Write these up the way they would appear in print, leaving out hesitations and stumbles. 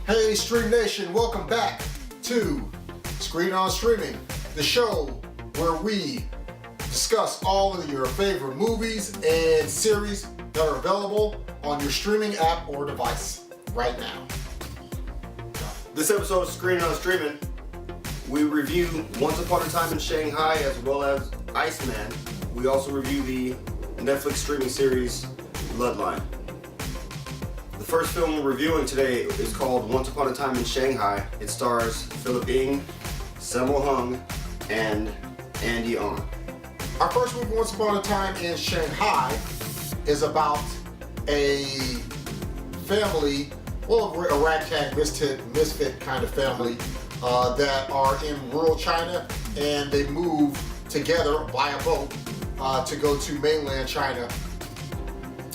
Hey Stream Nation, welcome back to Screen on Streaming, the show where we discuss all of your favorite movies and series that are available on your streaming app or device right now. This episode of Screen on Streamin', we review Once Upon a Time in Shanghai as well as Iceman. We also review the Netflix streaming series Bloodline. The first film we're reviewing today is called Once Upon a Time in Shanghai. It stars Philip Ng, Sammo Hung, and Andy On. Our first movie, Once Upon a Time in Shanghai, is about a family, well, a ragtag misfit kind of family that are in rural China, and they move together by a boat to go to mainland China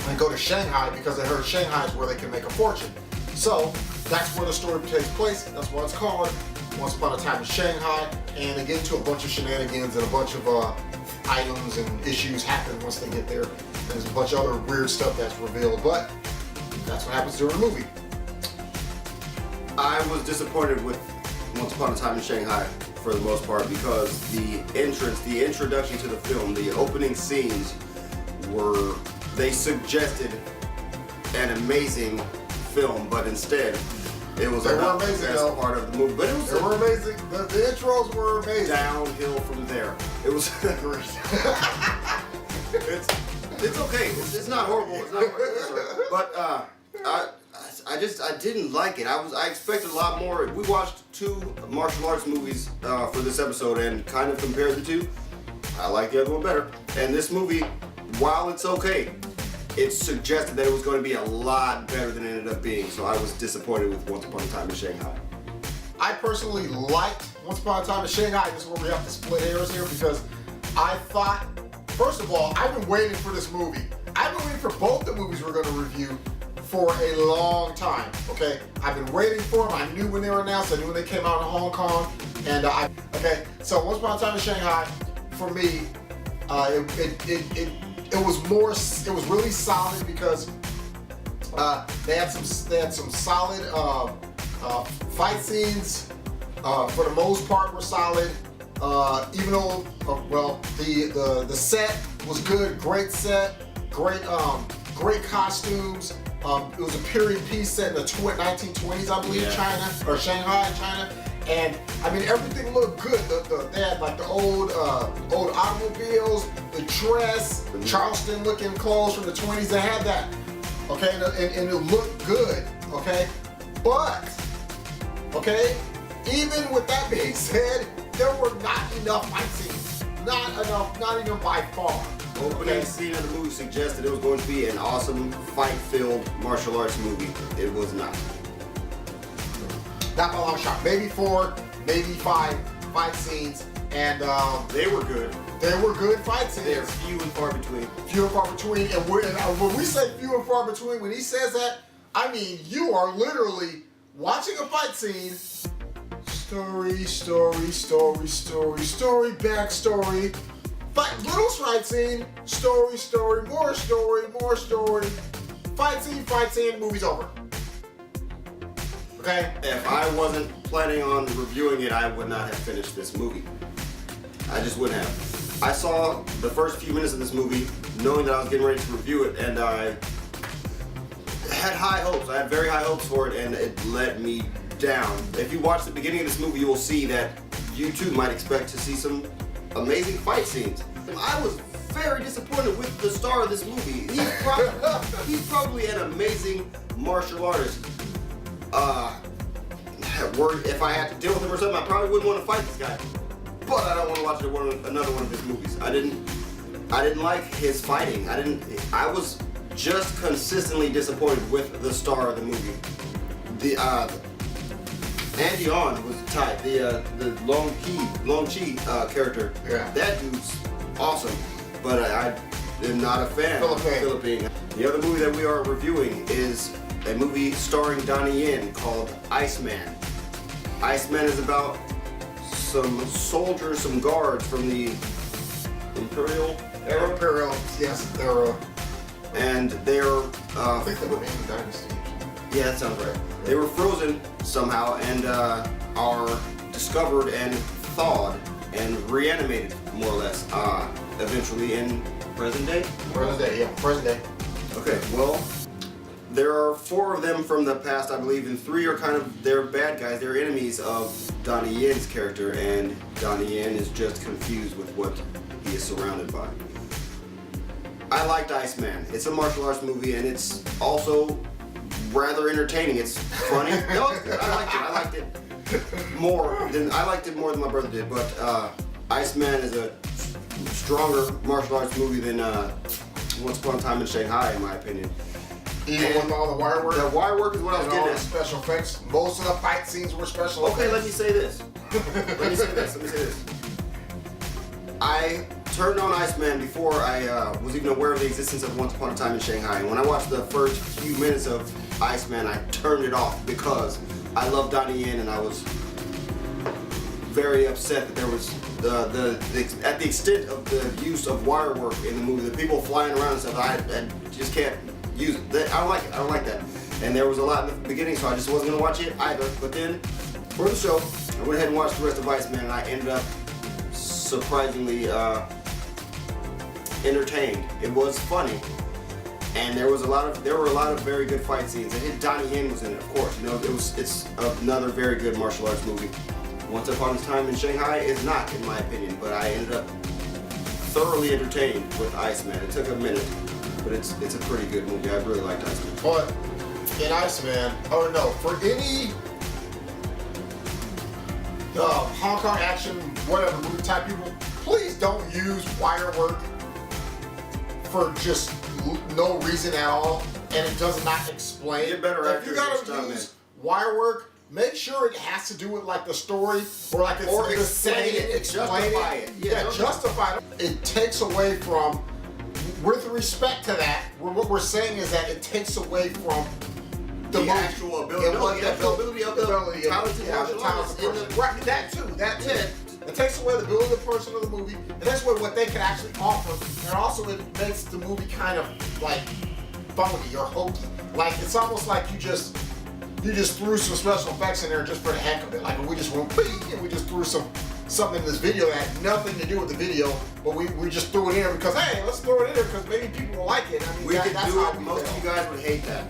and go to Shanghai because they heard Shanghai is where they can make a fortune. So that's where the story takes place. That's what it's called, Once Upon a Time in Shanghai. And they get into a bunch of shenanigans and a bunch of items and issues happen once they get there. There's a bunch of other weird stuff that's revealed, but that's what happens during the movie. I was disappointed with Once Upon a Time in Shanghai for the most part because the introduction to the film, the opening scenes they suggested an amazing film, but instead it was about the best part of the movie. But they were amazing. The intros were amazing. Downhill from there. It was great. It's okay. It's not horrible. It's not horrible. But I didn't like it. I expected a lot more. We watched two martial arts movies for this episode and kind of compared the two. I like the other one better. And this movie, while it's okay, it suggested that it was going to be a lot better than it ended up being. So I was disappointed with Once Upon a Time in Shanghai. I personally liked Once Upon a Time in Shanghai. This is where we have to split hairs here because I thought, first of all, I've been waiting for this movie. I've been waiting for both the movies we're going to review for a long time, okay? I've been waiting for them. I knew when they were announced. I knew when they came out in Hong Kong. And okay, so Once Upon a Time in Shanghai, for me, it was really solid because they had some solid fight scenes. For the most part, were solid. Even though, the set was good. Great set, great costumes. It was a period piece set in the 1920s, I believe, yeah. China or Shanghai, China, and I mean everything looked good. They had like the old automobiles, the dress, the Charleston-looking clothes from the 20s. They had that, okay, and it looked good, okay. But, okay, even with that being said, there were not enough fight scenes. Not enough, not even by far. Opening scene of the movie suggested it was going to be an awesome fight-filled martial arts movie. It was not. Not by a long shot. Maybe 4, maybe 5 fight scenes, and they were good. They were good fight scenes. They're few and far between. Few and far between, and when we say few and far between, when he says that, I mean you are literally watching a fight scene. Story, backstory. Little fight scene, story, more story. Fight scene, movie's over. Okay? If I wasn't planning on reviewing it, I would not have finished this movie. I just wouldn't have. I saw the first few minutes of this movie knowing that I was getting ready to review it, and I had high hopes. I had very high hopes for it, and it let me down. If you watch the beginning of this movie, you will see that you too might expect to see some amazing fight scenes. I was very disappointed with the star of this movie. He's probably an amazing martial artist. If I had to deal with him or something, I probably wouldn't want to fight this guy. But I don't want to watch another one of his movies. I didn't like his fighting. I was just consistently disappointed with the star of the movie. Andy On was tight. The Long Chi character. Yeah. That dude's awesome. But I am not a fan of Philippine. The other movie that we are reviewing is a movie starring Donnie Yen called Iceman. Iceman is about some soldiers, some guards from the Imperial era. Yes, era. And they're I think they were Ming Dynasty. Yeah, that sounds right. They were frozen somehow and are discovered and thawed and reanimated, more or less, eventually in present day? Present day, yeah, present day. Okay, well, there are 4 of them from the past, I believe, and 3 are kind of, they're bad guys, they're enemies of Donnie Yen's character, and Donnie Yen is just confused with what he is surrounded by. I liked Iceman. It's a martial arts movie, and it's also rather entertaining. It's funny. No, it's good. I liked it more than my brother did. But Iceman is a stronger martial arts movie than Once Upon a Time in Shanghai, in my opinion. Even with all the wire work? The wire work is what I was And all getting the at. special effects. Most of the fight scenes were special Okay, effects. let me say this. I turned on Iceman before I was even aware of the existence of Once Upon a Time in Shanghai. And when I watched the first few minutes of Iceman, I turned it off because I love Donnie Yen and I was very upset that there was at the extent of the use of wire work in the movie, the people flying around and stuff. I just can't use it. I don't like it. I don't like that. And there was a lot in the beginning, so I just wasn't gonna watch it either. But then, for the show, I went ahead and watched the rest of Iceman, and I ended up surprisingly entertained. It was funny, and there were a lot of very good fight scenes. And Donnie Yen was in it, of course. You know, it's another very good martial arts movie. Once Upon a Time in Shanghai is not, in my opinion, but I ended up thoroughly entertained with Iceman. It took a minute, but it's a pretty good movie. I really liked Iceman. But in Iceman, oh no, for any Hong Kong action, whatever movie type people, please don't use wire work for just no reason at all, and it does not explain. Get better If you actors gotta and use stuff, wire work, make sure it has to do with like the story or like it's Or either explain saying it, explain justify it. it. Yeah, Yeah, justify it. It takes away from, with respect to that, what we're saying is that it takes away from the movie. Actual ability, Yeah, no, what the actual ability of the talented yeah, the martial talented artist. person. Right, that too. It takes away the ability of the person of the movie. It takes away what they can actually offer, and also it makes the movie kind of like phony or hokey. Like it's almost like you just threw some special effects in there just for the heck of it. Like we just went beep, and we just threw something in this video that had nothing to do with the video, but we just threw it in there because hey, let's throw it in there because maybe people will like it. I mean, We could that's do how it. we Most feel. of you guys would hate that.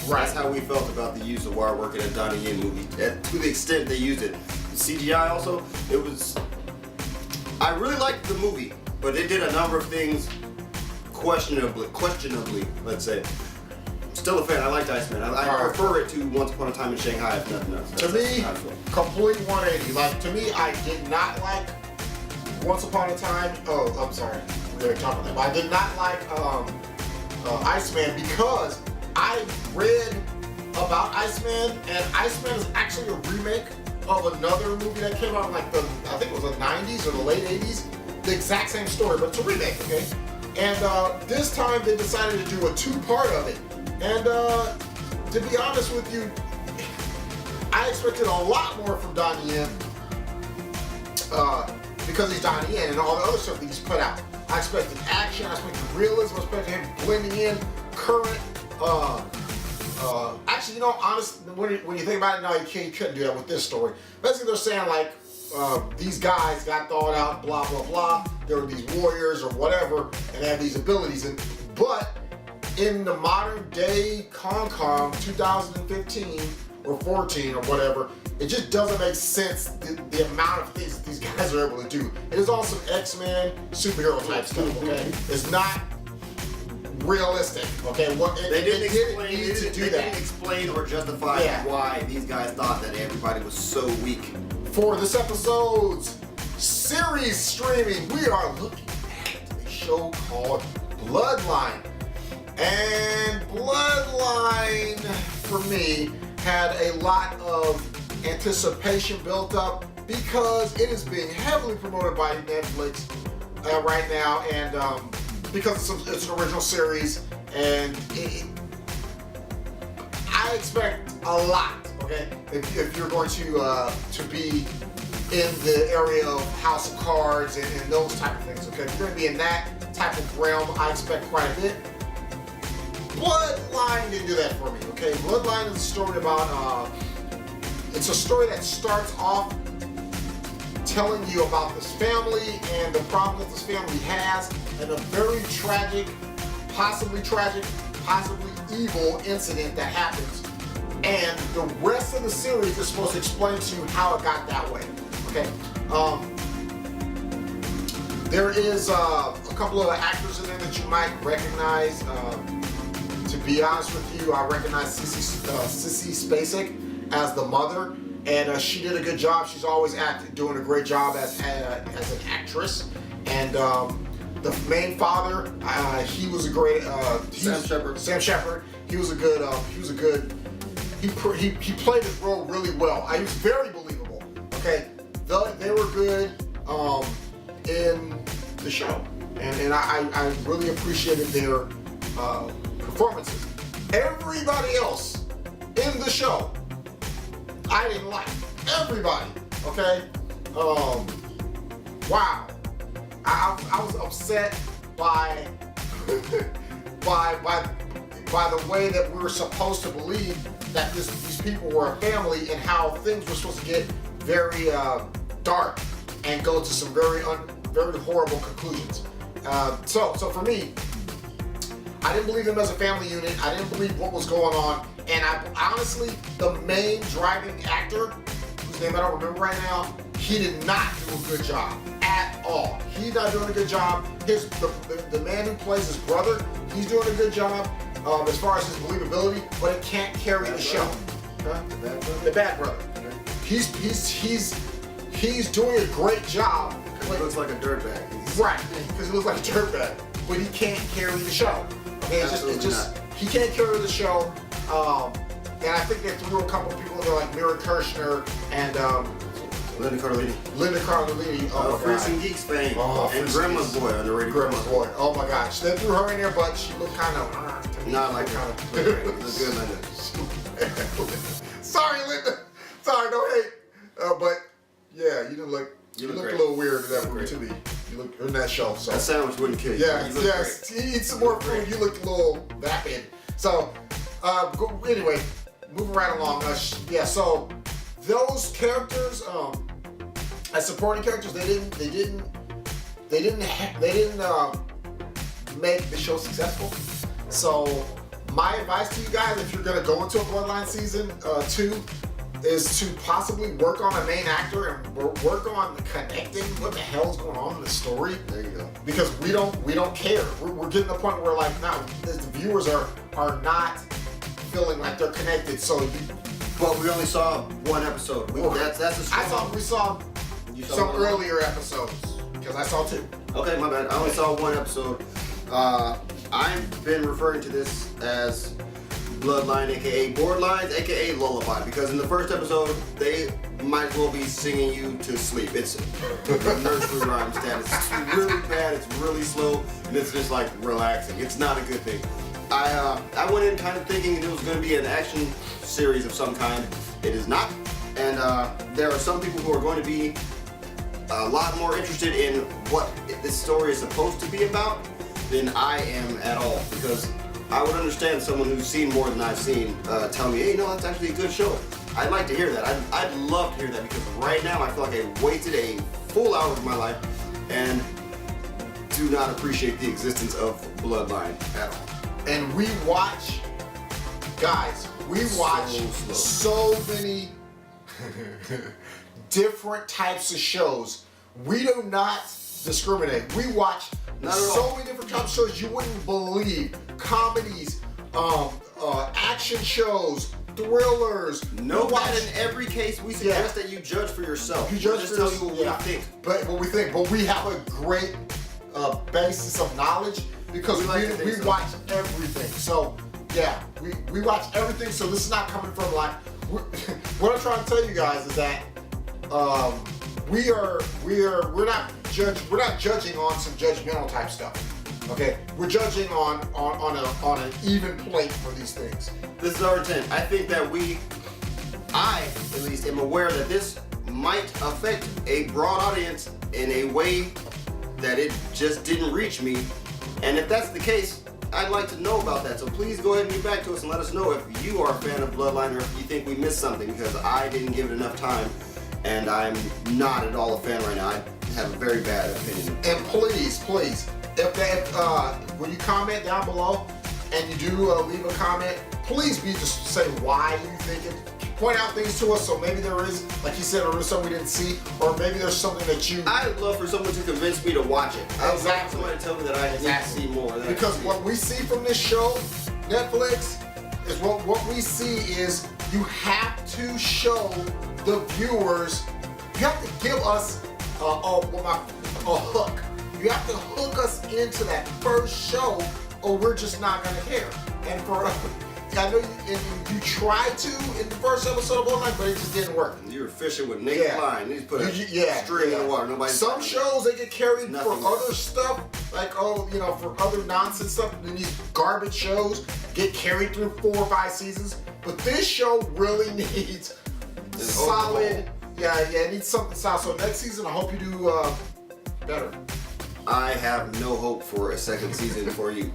Right. That's how we felt about the use of wire work in a Donnie Yen movie. To the extent they used it. CGI also, it was. I really liked the movie, but it did a number of things questionably, let's say. Still a fan. I liked Iceman. I prefer it to Once Upon a Time in Shanghai, if nothing else. To me, complete 180. Like to me, I did not like Once Upon a Time. Oh, I'm sorry. We already talked about that. But I did not like Iceman because I read about Iceman, and Iceman is actually a remake of another movie that came out in like I think it was the 90s or the late 80s. The exact same story, but it's a remake, okay? And this time they decided to do a 2-part of it. And to be honest with you, I expected a lot more from Donnie Yen because he's Donnie Yen and all the other stuff that he's put out. I expected action, I expected realism, I expected him blending in current. Actually, you know, honestly, when you think about it, no, you couldn't do that with this story. Basically, they're saying like these guys got thawed out, blah blah blah. There were these warriors or whatever, and they have these abilities. But in the modern day Hong Kong, 2015 or 14 or whatever, it just doesn't make sense the amount of things that these guys are able to do. It is all some X-Men superhero type stuff. Okay, it's not realistic. Okay, They didn't that. explain or justify why these guys thought that everybody was so weak. For this episode's series streaming, we are looking at a show called Bloodline. And Bloodline, for me, had a lot of anticipation built up because it is being heavily promoted by Netflix right now, and because it's an original series, and I expect a lot. Okay, if you're going to be in the area of House of Cards and those type of things. Okay, if you're going to be in that type of realm, I expect quite a bit. Bloodline didn't do that for me, okay? Bloodline is a story about, it's a story that starts off telling you about this family and the problem that this family has and a very tragic, possibly evil incident that happens. And the rest of the series is supposed to explain to you how it got that way, okay? There is a couple of actors in there that you might recognize. To be honest with you, I recognize Sissy Spacek as the mother, and she did a good job. She's always doing a great job as an actress. And the main father, he was a great. Sam Sheppard. Sam Sheppard. He was a good. He played his role really well. He was very believable. Okay, they were good in the show, and I really appreciated their performances. Everybody else in the show, I didn't like. Everybody, okay? Wow. I was upset by the way that we were supposed to believe that these people were a family and how things were supposed to get very dark and go to some very horrible conclusions. So for me, I didn't believe them as a family unit. I didn't believe what was going on. And I honestly, the main driving actor, whose name I don't remember right now, he did not do a good job at all. He's not doing a good job. The man who plays his brother, he's doing a good job as far as his believability, but it can't carry the show. Huh? The bad brother. He's doing a great job. He looks like a dirtbag. Right, because he looks like a dirtbag, but he can't carry the show. Okay, he can't carry the show. And I think they threw a couple people in there like Mira Kirshner and Linda Cardellini. Oh, Freaks and Geeks fame. And Grandma's Boy on the radio. Grandma's Boy. Oh my gosh, they threw her in there, but she looked kind of not like kind of good, Linda. Sorry, Linda. Sorry, no hate. But yeah, you look a little weird in that movie to me. You look in that show. So that sandwich wouldn't kill you. Yes. Eat some more food. You look a little vapid. So anyway, moving right along. So those characters, as supporting characters, they didn't make the show successful. So my advice to you guys, if you're gonna go into a Bloodline season 2, is to possibly work on a main actor and work on connecting what the hell's going on in the story. There you go. Because we don't care. We're getting to the point where like now the viewers are not feeling like they're connected. But we only saw one episode. That's a strong. We saw some earlier episodes because I saw 2. Okay, my bad. I only saw one episode. I've been referring to this as Bloodline, aka Boredline, aka Lullaby, because in the first episode they might as well be singing you to sleep. It's nursery rhyme status. It's really bad. It's really slow, and it's just like relaxing. It's not a good thing. I went in kind of thinking it was going to be an action series of some kind. It is not, and there are some people who are going to be a lot more interested in what this story is supposed to be about than I am at all, because I would understand someone who's seen more than I've seen tell me, hey, no, that's actually a good show. I'd like to hear that. I'd love to hear that, because right now I feel like I wasted a full hour of my life and do not appreciate the existence of Bloodline at all. And we watch, guys, so many different types of shows. We do not discriminate. We watch so many different types of shows you wouldn't believe. Comedies, action shows, thrillers. No, that in every case we suggest that you judge for yourself. You judge just for tell you what we think. But we have a great basis of knowledge because we watch everything. So yeah, we watch everything. So this is not coming from like what I'm trying to tell you guys is that we're not judging on some judgmental type stuff. Okay, we're judging on an even plate for these things. This is our intent. I think that I at least am aware that this might affect a broad audience in a way that it just didn't reach me. And if that's the case, I'd like to know about that. So please go ahead and get back to us and let us know if you are a fan of Bloodline or if you think we missed something, because I didn't give it enough time and I'm not at all a fan right now. I have a very bad opinion. And please, if when you comment down below and you do leave a comment, please just say why you think it. Point out things to us, so maybe there is, like you said, there is something we didn't see, or maybe there's something that you. I'd love for someone to convince me to watch it. I'd Exactly. like somebody to tell me that I need to see more. Because what we see from this show, Netflix, is what we see is you have to show the viewers, you have to give us a hook. You have to hook us into that first show, or we're just not gonna care. And for I know you tried to in the first episode of Bloodline, but it just didn't work. You were fishing with naked line. You just put a string in the water. Nobody. Some shows they get carried for Nothing. other stuff, like for other nonsense stuff. And these garbage shows get carried through 4 or 5 seasons. But this show really needs solid. It needs something solid. So next season, I hope you do better. I have no hope for a second season for you.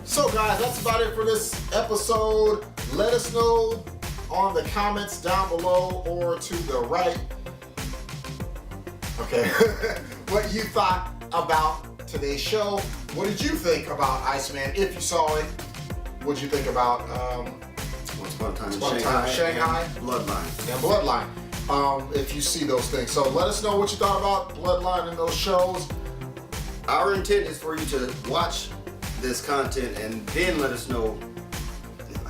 So guys, that's about it for this episode. Let us know on the comments down below or to the right. Okay, what you thought about today's show. What did you think about Iceman? If you saw it, what did you think about Once Upon a Time in Shanghai and Bloodline? And Bloodline. If you see those things. So let us know what you thought about Bloodline and those shows. Our intent is for you to watch this content and then let us know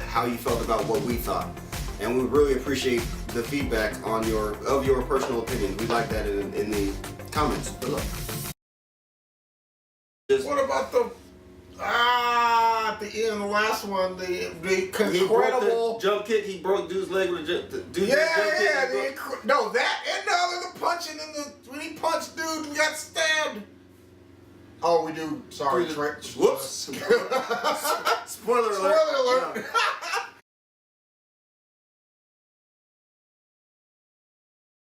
how you felt about what we thought, and we really appreciate the feedback on your personal opinions. We like that in the comments below. What about at the end, the last one, the incredible jump kick? He broke dude's leg with a jump kick. No, that and the punching when he punched dude and got stabbed. Oh, we do. Sorry. Whoops. Spoiler alert.